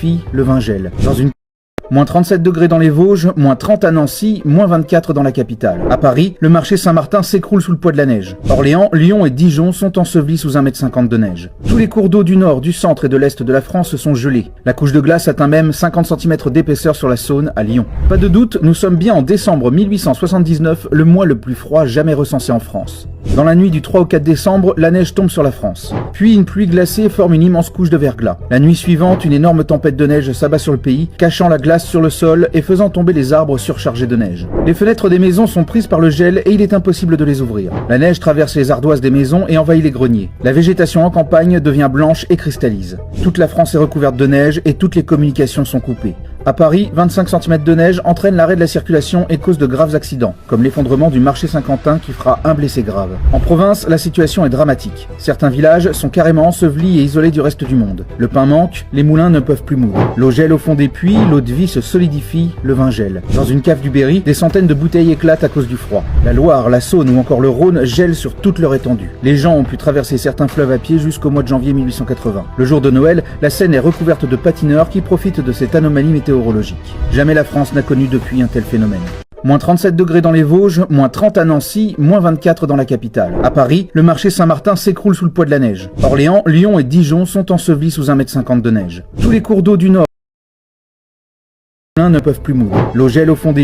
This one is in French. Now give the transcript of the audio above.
solidifie, le vin gèle. Dans une Moins 37 degrés dans les Vosges, moins 30 à Nancy, moins 24 dans la capitale. À Paris, le marché Saint-Martin s'écroule sous le poids de la neige. Orléans, Lyon et Dijon sont ensevelis sous 1,50 m de neige. Tous les cours d'eau du nord, du centre et de l'est de la France sont gelés. La couche de glace atteint même 50 cm d'épaisseur sur la Saône à Lyon. Pas de doute, nous sommes bien en décembre 1879, le mois le plus froid jamais recensé en France. Dans la nuit du 3 au 4 décembre, la neige tombe sur la France. Puis une pluie glacée forme une immense couche de verglas. La nuit suivante, une énorme tempête de neige s'abat sur le pays, cachant la glace sur le sol et faisant tomber les arbres surchargés de neige. Les fenêtres des maisons sont prises par le gel et il est impossible de les ouvrir. La neige traverse les ardoises des maisons et envahit les greniers. La végétation en campagne devient blanche et cristallise. Toute la France est recouverte de neige et toutes les communications sont coupées. À Paris, 25 cm de neige entraînent l'arrêt de la circulation et cause de graves accidents, comme l'effondrement du marché Saint-Quentin qui fera un blessé grave. En province, la situation est dramatique. Certains villages sont carrément ensevelis et isolés du reste du monde. Le pain manque, les moulins ne peuvent plus mouiller. L'eau gèle au fond des puits, l'eau de vie se solidifie, le vin gèle. Dans une cave du Berry, des centaines de bouteilles éclatent à cause du froid. La Loire, la Saône ou encore le Rhône gèlent sur toute leur étendue. Les gens ont pu traverser certains fleuves à pied jusqu'au mois de janvier 1880. Le jour de Noël, la Seine est recouverte de patineurs qui profitent de cette anomalie météorologique. Jamais la France n'a connu depuis un tel phénomène. Moins 37 degrés dans les Vosges, moins 30 à Nancy, moins 24 dans la capitale. À Paris, le marché Saint-Martin s'écroule sous le poids de la neige. Orléans, Lyon et Dijon sont ensevelis sous 1,50 m de neige. Tous les cours d'eau du nord ne peuvent plus mouiller. L'eau gèle au fond des